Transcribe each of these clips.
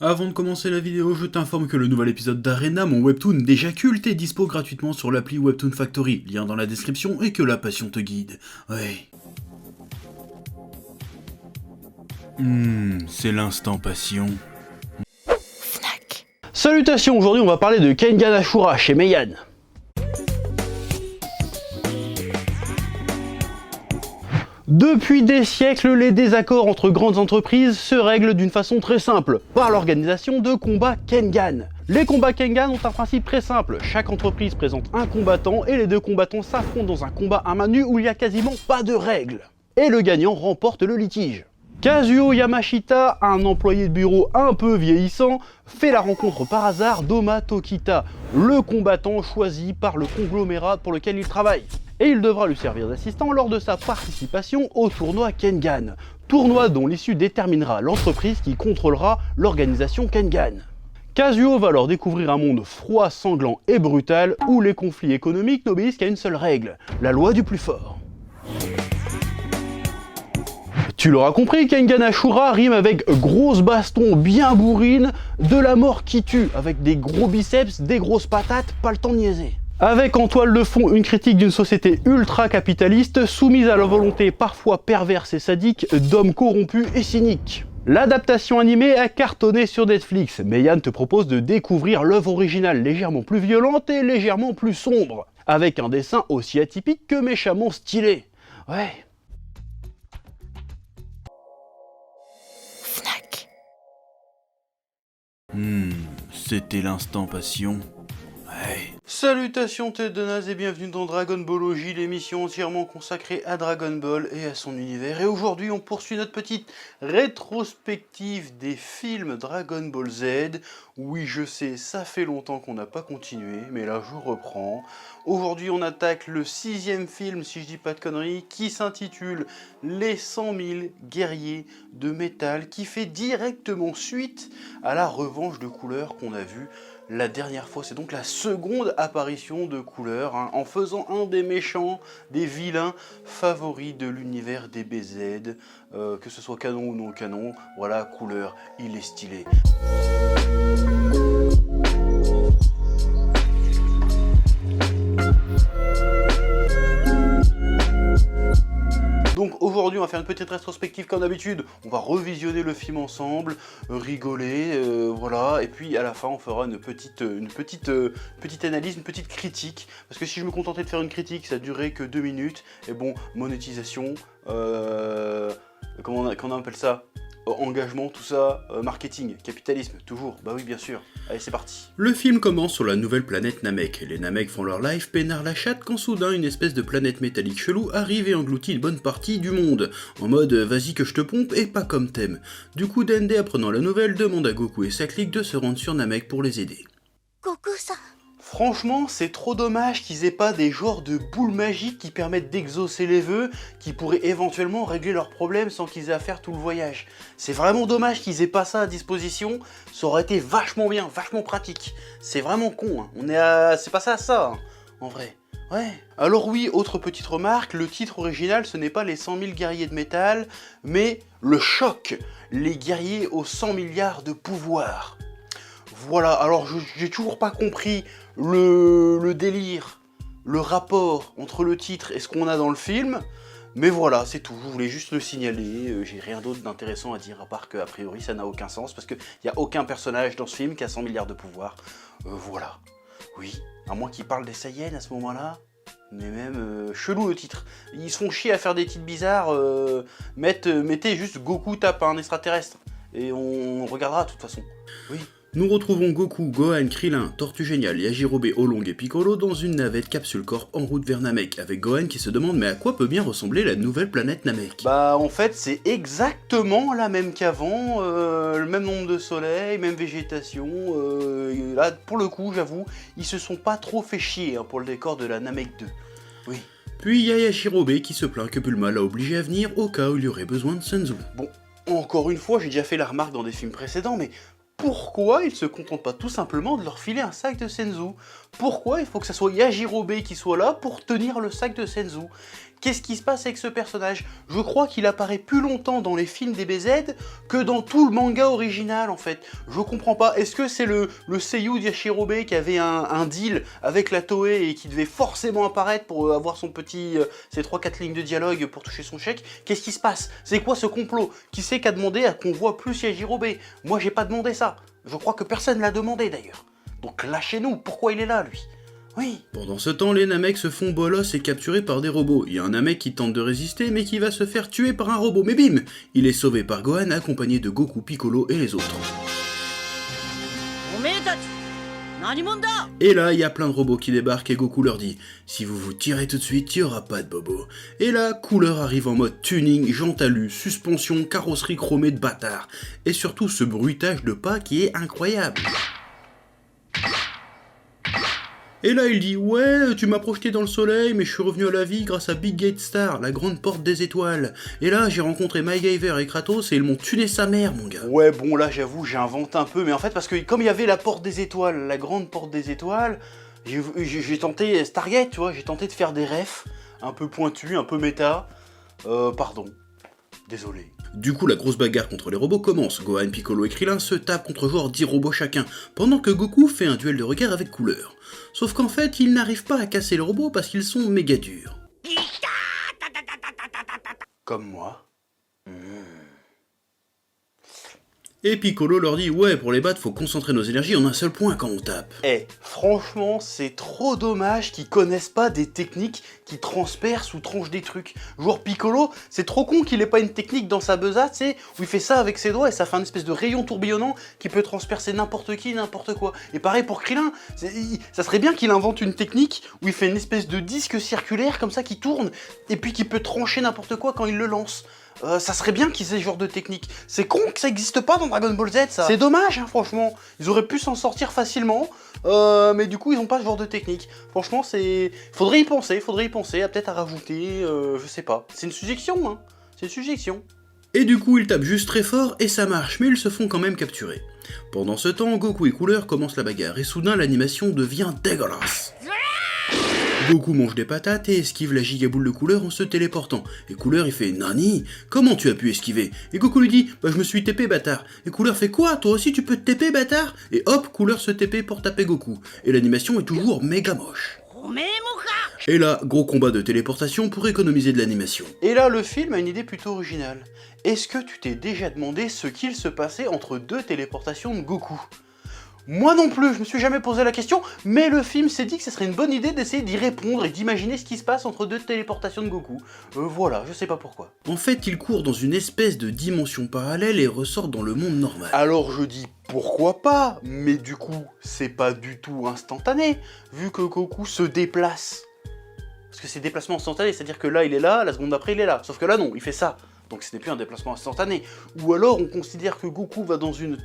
Avant de commencer la vidéo, je t'informe que le nouvel épisode d'Arena, mon webtoon déjà culte, est dispo gratuitement sur l'appli Webtoon Factory, lien dans la description, et que la passion te guide. Ouais. C'est l'instant passion. Salutations, aujourd'hui on va parler de Kengan Ashura chez Meian. Depuis des siècles, les désaccords entre grandes entreprises se règlent d'une façon très simple, par l'organisation de combats Kengan. Les combats Kengan ont un principe très simple, chaque entreprise présente un combattant et les deux combattants s'affrontent dans un combat à main nue où il n'y a quasiment pas de règles. Et le gagnant remporte le litige. Kazuo Yamashita, un employé de bureau un peu vieillissant, fait la rencontre par hasard d'Oma Tokita, le combattant choisi par le conglomérat pour lequel il travaille. Et il devra lui servir d'assistant lors de sa participation au tournoi Kengan. Tournoi dont l'issue déterminera l'entreprise qui contrôlera l'organisation Kengan. Kazuo va alors découvrir un monde froid, sanglant et brutal où les conflits économiques n'obéissent qu'à une seule règle, la loi du plus fort. Tu l'auras compris, Kengan Ashura rime avec grosse baston bien bourrine, de la mort qui tue, avec des gros biceps, des grosses patates, pas le temps de niaiser. Avec en toile de fond une critique d'une société ultra-capitaliste soumise à la volonté parfois perverse et sadique d'hommes corrompus et cyniques. L'adaptation animée a cartonné sur Netflix, mais Yann te propose de découvrir l'œuvre originale légèrement plus violente et légèrement plus sombre, avec un dessin aussi atypique que méchamment stylé. Ouais. C'était l'instant passion. Ouais. Salutations tête de naze et bienvenue dans Dragon Ballologie, l'émission entièrement consacrée à Dragon Ball et à son univers. Et aujourd'hui on poursuit notre petite rétrospective des films Dragon Ball Z. Oui je sais, ça fait longtemps qu'on n'a pas continué, mais là je reprends. Aujourd'hui on attaque le 6e film, si je dis pas de conneries, qui s'intitule Les 100 000 guerriers de métal, qui fait directement suite à la revanche de couleurs qu'on a vue la dernière fois. C'est donc la seconde apparition de Couleur, en faisant un des méchants, des vilains favoris de l'univers des BZ, que ce soit canon ou non canon. Voilà, Couleur, il est stylé. Donc aujourd'hui on va faire une petite rétrospective comme d'habitude, on va revisionner le film ensemble, rigoler, voilà, et puis à la fin on fera une petite analyse, une petite critique, parce que si je me contentais de faire une critique ça durerait que 2 minutes, et bon, monétisation, comment on appelle ça, engagement, tout ça, marketing, capitalisme, toujours, bah oui bien sûr. Allez c'est parti. Le film commence sur la nouvelle planète Namek. Les Namek font leur life peinard la chatte quand soudain une espèce de planète métallique chelou arrive et engloutit une bonne partie du monde. En mode vas-y que je te pompe et pas comme t'aimes. Du coup Dende apprenant la nouvelle demande à Goku et sa clique de se rendre sur Namek pour les aider. Goku-san. Franchement, c'est trop dommage qu'ils aient pas des genres de boules magiques qui permettent d'exaucer les vœux, qui pourraient éventuellement régler leurs problèmes sans qu'ils aient à faire tout le voyage. C'est vraiment dommage qu'ils aient pas ça à disposition, ça aurait été vachement bien, vachement pratique. C'est vraiment con, hein. C'est pas ça, en vrai. Ouais. Alors oui, autre petite remarque, le titre original ce n'est pas les 100 000 guerriers de métal, mais le choc, les guerriers aux 100 milliards de pouvoir. Voilà, alors j'ai toujours pas compris le délire, le rapport entre le titre et ce qu'on a dans le film, mais voilà, c'est tout, je voulais juste le signaler, j'ai rien d'autre d'intéressant à dire, à part qu'a priori ça n'a aucun sens, parce qu'il n'y a aucun personnage dans ce film qui a 100 milliards de pouvoir, voilà, oui, à moins qu'il parle des Saiyans à ce moment-là, mais même chelou le titre, ils se font chier à faire des titres bizarres, mettez juste Goku tape un extraterrestre, et on regardera de toute façon, oui. Nous retrouvons Goku, Gohan, Krillin, Tortue Géniale, Yajirobe, Oolong et Piccolo dans une navette capsule corp en route vers Namek, avec Gohan qui se demande mais à quoi peut bien ressembler la nouvelle planète Namek. Bah en fait c'est exactement la même qu'avant, le même nombre de soleils, même végétation, là pour le coup j'avoue, ils se sont pas trop fait chier pour le décor de la Namek 2, oui. Puis il y a Yajirobe qui se plaint que Bulma l'a obligé à venir au cas où il y aurait besoin de Senzu. Bon, encore une fois j'ai déjà fait la remarque dans des films précédents mais pourquoi ils se contentent pas tout simplement de leur filer un sac de Senzu? Pourquoi il faut que ça soit Yajirobe qui soit là pour tenir le sac de Senzu? Qu'est-ce qui se passe avec ce personnage? Je crois qu'il apparaît plus longtemps dans les films DBZ que dans tout le manga original en fait. Je comprends pas. Est-ce que c'est le seiyuu d'Yachirobe qui avait un deal avec la Toei et qui devait forcément apparaître pour avoir ses 3-4 lignes de dialogue pour toucher son chèque? Qu'est-ce qui se passe? C'est quoi ce complot? Qui c'est qui a demandé à qu'on voit plus Yachirobe? Moi j'ai pas demandé ça. Je crois que personne l'a demandé d'ailleurs. Donc lâchez-nous, pourquoi il est là lui? Oui. Pendant ce temps, les Namek se font bolos et capturés par des robots. Il y a un Namek qui tente de résister, mais qui va se faire tuer par un robot. Mais bim! Il est sauvé par Gohan, accompagné de Goku, Piccolo et les autres. Et là, il y a plein de robots qui débarquent et Goku leur dit « Si vous vous tirez tout de suite, il n'y aura pas de bobo. » Et là, Cooler arrive en mode tuning, jante alu, suspension, carrosserie chromée de bâtard. Et surtout ce bruitage de pas qui est incroyable. Et là il dit « Ouais, tu m'as projeté dans le soleil, mais je suis revenu à la vie grâce à Big Gate Star, la grande porte des étoiles. Et là j'ai rencontré MacGyver et Kratos et ils m'ont tué sa mère, mon gars. » Ouais, bon là j'avoue, j'invente un peu, mais en fait parce que comme il y avait la porte des étoiles, la grande porte des étoiles, j'ai tenté, Stargate, tu vois, j'ai tenté de faire des refs un peu pointus, un peu méta. Pardon, désolé. Du coup, la grosse bagarre contre les robots commence. Gohan, Piccolo et Krillin se tapent contre genre 10 robots chacun, pendant que Goku fait un duel de regard avec Cooler. Sauf qu'en fait, ils n'arrivent pas à casser les robots parce qu'ils sont méga durs. Comme moi. Et Piccolo leur dit « Ouais, pour les battre, faut concentrer nos énergies en un seul point quand on tape. » Franchement, c'est trop dommage qu'ils connaissent pas des techniques qui transpercent ou tranchent des trucs. Genre Piccolo, c'est trop con qu'il ait pas une technique dans sa besace, tu sais, où il fait ça avec ses doigts et ça fait une espèce de rayon tourbillonnant qui peut transpercer n'importe qui, n'importe quoi. Et pareil pour Krillin, ça serait bien qu'il invente une technique où il fait une espèce de disque circulaire comme ça qui tourne et puis qui peut trancher n'importe quoi quand il le lance. Ça serait bien qu'ils aient ce genre de technique. C'est con que ça existe pas dans Dragon Ball Z, ça. C'est dommage, hein, franchement. Ils auraient pu s'en sortir facilement, mais du coup, ils ont pas ce genre de technique. Franchement, faudrait y penser, peut-être à rajouter, je sais pas. C'est une suggestion, hein. C'est une suggestion. Et du coup, ils tapent juste très fort et ça marche, mais ils se font quand même capturer. Pendant ce temps, Goku et Cooler commencent la bagarre et soudain, l'animation devient dégueulasse. Goku mange des patates et esquive la gigaboule de Cooler en se téléportant. Et Cooler il fait « Nani, comment tu as pu esquiver ?» Et Goku lui dit « Bah je me suis TP bâtard !» Et Cooler fait « Quoi, toi aussi tu peux te TP bâtard ?» Et hop, Cooler se TP pour taper Goku. Et l'animation est toujours méga moche. Et là, gros combat de téléportation pour économiser de l'animation. Et là, le film a une idée plutôt originale. Est-ce que tu t'es déjà demandé ce qu'il se passait entre deux téléportations de Goku ? Moi non plus, je me suis jamais posé la question, mais le film s'est dit que ce serait une bonne idée d'essayer d'y répondre et d'imaginer ce qui se passe entre deux téléportations de Goku. Voilà, je sais pas pourquoi. En fait, il court dans une espèce de dimension parallèle et ressort dans le monde normal. Alors je dis pourquoi pas, mais du coup, c'est pas du tout instantané, vu que Goku se déplace. Parce que c'est déplacement instantané, c'est-à-dire que là il est là, la seconde d'après il est là. Sauf que là non, il fait ça. Donc ce n'est plus un déplacement instantané. Ou alors on considère que Goku va dans une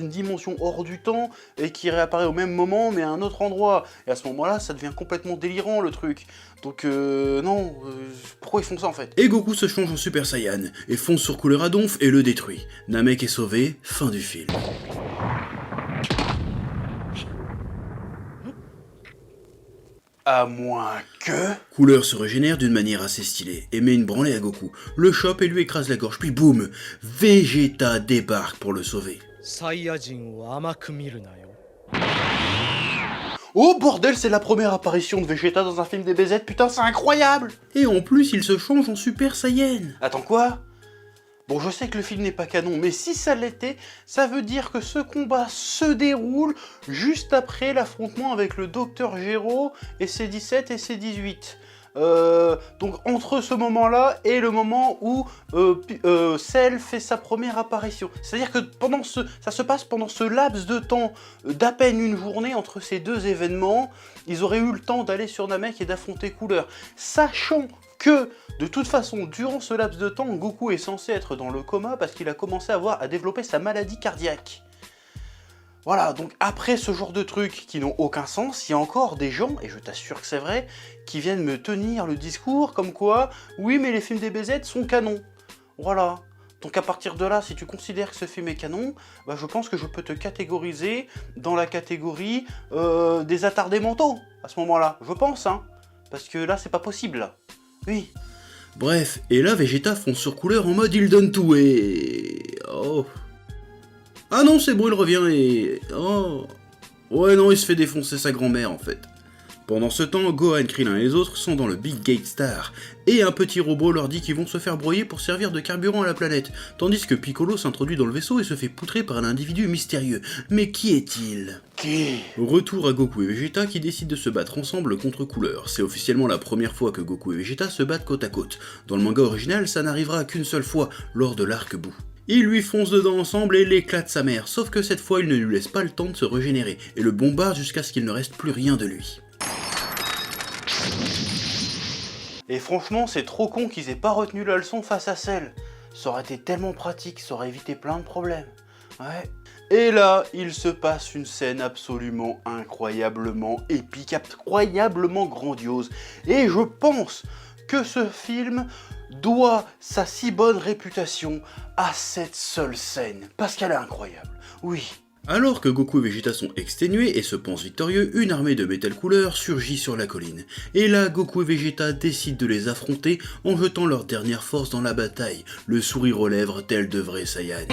dimension hors du temps et qui réapparaît au même moment mais à un autre endroit. Et à ce moment-là, ça devient complètement délirant le truc. Donc non, pourquoi ils font ça en fait? Et Goku se change en Super Saiyan et fonce sur Cooler à donf et le détruit. Namek est sauvé, fin du film. À moins que... Cooler se régénère d'une manière assez stylée et met une branlée à Goku, le chope et lui écrase la gorge, puis boum, Vegeta débarque pour le sauver. Oh bordel, c'est la première apparition de Vegeta dans un film DBZ, putain c'est incroyable! Et en plus il se change en Super Saiyan. Attends quoi? Bon, je sais que le film n'est pas canon, mais si ça l'était, ça veut dire que ce combat se déroule juste après l'affrontement avec le Docteur Gero et ses 17 et ses 18. Donc entre ce moment-là et le moment où Cell fait sa première apparition. C'est-à-dire que ça se passe pendant ce laps de temps d'à peine une journée entre ces deux événements. Ils auraient eu le temps d'aller sur Namek et d'affronter Cooler. Sachant que, de toute façon, durant ce laps de temps, Goku est censé être dans le coma parce qu'il a commencé à développer sa maladie cardiaque. Voilà, donc après ce genre de trucs qui n'ont aucun sens, il y a encore des gens, et je t'assure que c'est vrai, qui viennent me tenir le discours comme quoi, oui mais les films DBZ sont canons. Voilà. Donc à partir de là, si tu considères que ce film est canon, bah je pense que je peux te catégoriser dans la catégorie des attardés mentaux, à ce moment-là. Je pense, hein. Parce que là, c'est pas possible, là. Oui. Bref, et là Vegeta fonce sur Cooler en mode il donne tout et... Oh... Ah non, c'est bon, il revient et... Oh... Ouais non, il se fait défoncer sa grand-mère en fait. Pendant ce temps, Gohan, Krillin et les autres sont dans le Big Gate Star, et un petit robot leur dit qu'ils vont se faire broyer pour servir de carburant à la planète, tandis que Piccolo s'introduit dans le vaisseau et se fait poutrer par un individu mystérieux. Mais qui est-il ? Qui ? Retour à Goku et Vegeta qui décident de se battre ensemble contre Cooler. C'est officiellement la première fois que Goku et Vegeta se battent côte à côte. Dans le manga original, ça n'arrivera qu'une seule fois, lors de l'arc Buu. Ils lui foncent dedans ensemble et l'éclatent sa mère, sauf que cette fois il ne lui laisse pas le temps de se régénérer, et le bombarde jusqu'à ce qu'il ne reste plus rien de lui. Et franchement, c'est trop con qu'ils aient pas retenu la leçon face à Cell. Ça aurait été tellement pratique, ça aurait évité plein de problèmes. Ouais. Et là, il se passe une scène absolument incroyablement épique, incroyablement grandiose. Et je pense que ce film doit sa si bonne réputation à cette seule scène. Parce qu'elle est incroyable. Oui. Alors que Goku et Vegeta sont exténués et se pensent victorieux, une armée de Metal Cooler surgit sur la colline. Et là, Goku et Vegeta décident de les affronter en jetant leur dernière force dans la bataille, le sourire aux lèvres tel de vrais Saiyans.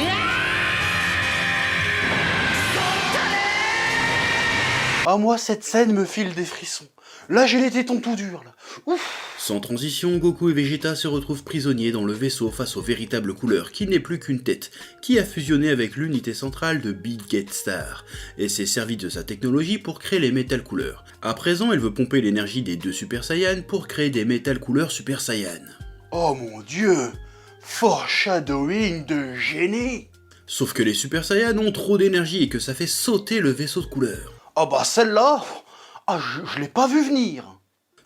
Ah moi, cette scène me file des frissons. Là, j'ai les tétons tout durs, là. Ouf. Sans transition, Goku et Vegeta se retrouvent prisonniers dans le vaisseau face au véritable Cooler, qui n'est plus qu'une tête, qui a fusionné avec l'unité centrale de Big Gate Star, et s'est servi de sa technologie pour créer les Metal Cooler. À présent, elle veut pomper l'énergie des deux Super Saiyans pour créer des Metal Cooler Super Saiyan. Oh mon dieu. Foreshadowing de génie. Sauf que les Super Saiyans ont trop d'énergie et que ça fait sauter le vaisseau de Cooler. Ah bah celle-là, je l'ai pas vu venir.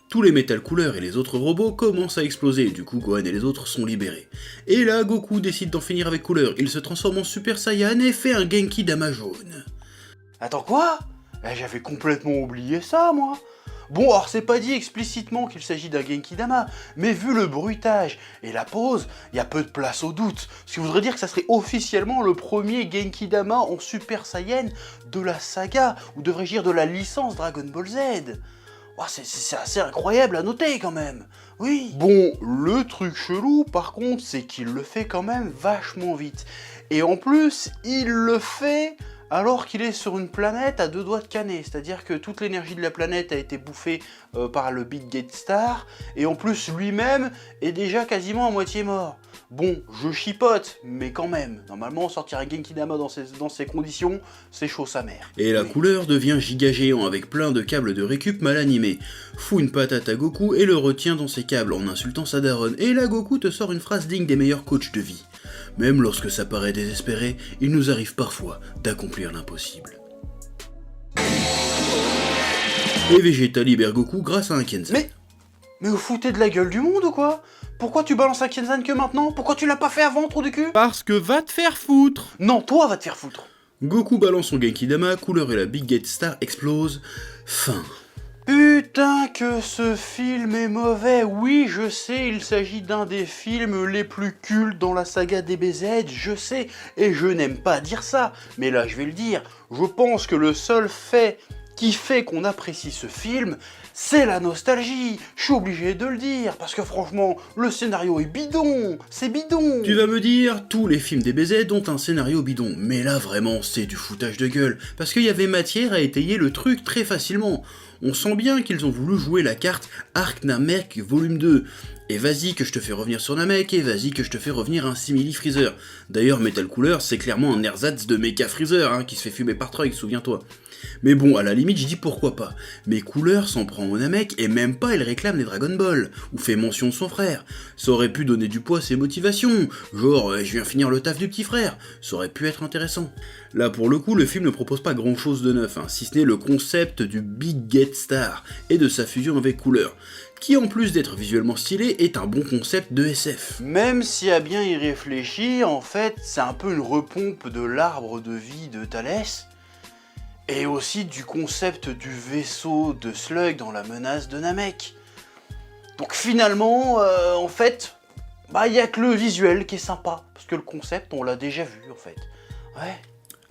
Tous les Metal Cooler et les autres robots commencent à exploser, et du coup Gohan et les autres sont libérés. Et là, Goku décide d'en finir avec Cooler, il se transforme en Super Saiyan et fait un Genki Dama jaune. Attends quoi ? J'avais complètement oublié ça, moi. Bon, alors c'est pas dit explicitement qu'il s'agit d'un Genki Dama, mais vu le bruitage et la pose, il y a peu de place au doute. Ce qui voudrait dire que ça serait officiellement le premier Genki Dama en Super Saiyan de la saga, ou devrais-je dire de la licence Dragon Ball Z. Oh, c'est assez incroyable à noter quand même. Oui. Bon, le truc chelou par contre, c'est qu'il le fait quand même vachement vite. Et en plus, il le fait alors qu'il est sur une planète à 2 doigts de canet, c'est-à-dire que toute l'énergie de la planète a été bouffée par le Big Gate Star, et en plus lui-même est déjà quasiment à moitié mort. Bon, je chipote, mais quand même, normalement sortir un Genki Dama dans ces conditions, c'est chaud sa mère. Et la couleur devient giga géant avec plein de câbles de récup mal animés. Fout une patate à Goku et le retient dans ses câbles en insultant sa daronne, et là Goku te sort une phrase digne des meilleurs coachs de vie. Même lorsque ça paraît désespéré, il nous arrive parfois d'accomplir l'impossible. Et Vegeta libère Goku grâce à un Kenzan. Mais vous foutez de la gueule du monde ou quoi ? Pourquoi tu balances un Kenzan que maintenant ? Pourquoi tu l'as pas fait avant, trou du cul ? Parce que va te faire foutre. Non, toi va te faire foutre. Goku balance son Genki Dama, Cooler et la Big Gate Star explosent. Fin. Putain que ce film est mauvais. Oui, je sais, il s'agit d'un des films les plus cultes dans la saga DBZ, je sais, et je n'aime pas dire ça, mais là je vais le dire. Je pense que le seul fait qui fait qu'on apprécie ce film, c'est la nostalgie. Je suis obligé de le dire, parce que franchement, le scénario est bidon, c'est bidon. Tu vas me dire, tous les films DBZ ont un scénario bidon, mais là vraiment c'est du foutage de gueule, parce qu'il y avait matière à étayer le truc très facilement. On sent bien qu'ils ont voulu jouer la carte Arc Namek volume 2. Et vas-y que je te fais revenir sur Namek, et vas-y que je te fais revenir un simili Freezer. D'ailleurs, Metal Cooler, c'est clairement un ersatz de Mecha Freezer, qui se fait fumer par Trunks, souviens-toi. Mais bon, à la limite, je dis pourquoi pas. Mais Cooler s'en prend au Namek, et même pas il réclame les Dragon Ball, ou fait mention de son frère. Ça aurait pu donner du poids à ses motivations, genre je viens finir le taf du petit frère, ça aurait pu être intéressant. Là pour le coup, le film ne propose pas grand chose de neuf, si ce n'est le concept du Big Gate Star, et de sa fusion avec Cooler, qui en plus d'être visuellement stylé, est un bon concept de SF. Même si à bien y réfléchir, en fait, c'est un peu une repompe de l'arbre de vie de Thalès, et aussi du concept du vaisseau de Slug dans la menace de Namek. Donc finalement, en fait, il y a que le visuel qui est sympa, parce que le concept, on l'a déjà vu, en fait. Ouais.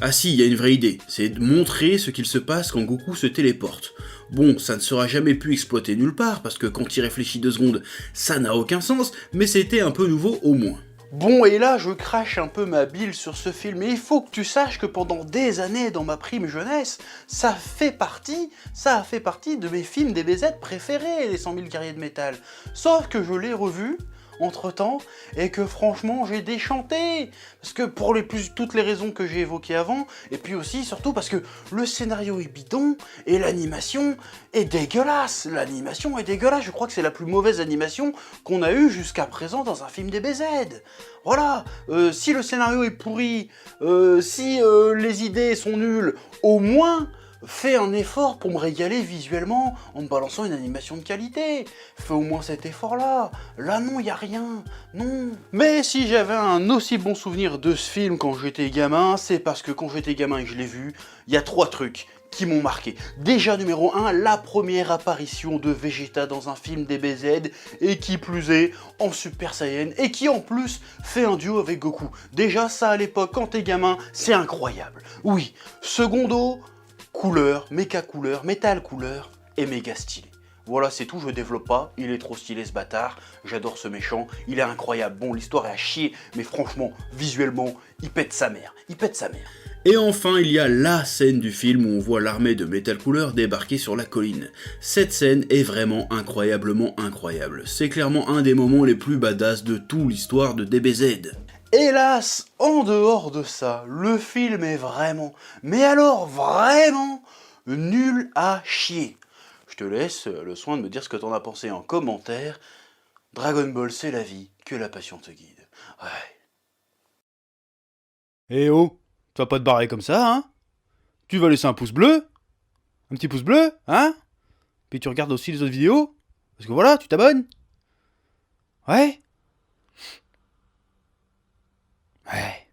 Ah si, il y a une vraie idée, c'est de montrer ce qu'il se passe quand Goku se téléporte. Bon, ça ne sera jamais pu exploiter nulle part, parce que quand il réfléchit 2 secondes, ça n'a aucun sens, mais c'était un peu nouveau au moins. Bon, et là, je crache un peu ma bile sur ce film, et il faut que tu saches que pendant des années, dans ma prime jeunesse, ça a fait partie de mes films DBZ préférés, les 100 000 guerriers de métal. Sauf que je l'ai revu, entre-temps, et que franchement, j'ai déchanté. Parce que pour toutes les raisons que j'ai évoquées avant, et puis aussi, surtout, parce que le scénario est bidon, et l'animation est dégueulasse. L'animation est dégueulasse, je crois que c'est la plus mauvaise animation qu'on a eue jusqu'à présent dans un film DBZ. Voilà, si le scénario est pourri, si les idées sont nulles, au moins fais un effort pour me régaler visuellement en me balançant une animation de qualité. Fais au moins cet effort-là. Là, non, y a rien. Non. Mais si j'avais un aussi bon souvenir de ce film quand j'étais gamin, c'est parce que quand j'étais gamin et que je l'ai vu, il y a 3 trucs qui m'ont marqué. Déjà, numéro 1, la première apparition de Vegeta dans un film DBZ, et qui plus est, en Super Saiyan, et qui en plus fait un duo avec Goku. Déjà, ça à l'époque, quand t'es gamin, c'est incroyable. Oui, secondo, couleur, méca couleur, métal couleur, et méga stylé. Voilà, c'est tout, je développe pas, il est trop stylé ce bâtard, j'adore ce méchant, il est incroyable. Bon, l'histoire est à chier, mais franchement, visuellement, il pète sa mère, Et enfin, il y a la scène du film où on voit l'armée de Metal Cooler débarquer sur la colline. Cette scène est vraiment incroyablement incroyable. C'est clairement un des moments les plus badass de toute l'histoire de DBZ. Hélas, en dehors de ça, le film est vraiment, mais alors vraiment, nul à chier. Je te laisse le soin de me dire ce que t'en as pensé en commentaire. Dragon Ball, c'est la vie, que la passion te guide. Ouais. Eh oh, tu vas pas te barrer comme ça, hein? Tu vas laisser un pouce bleu? Un petit pouce bleu, hein? Puis tu regardes aussi les autres vidéos? Parce que voilà, tu t'abonnes? Ouais? Ouais.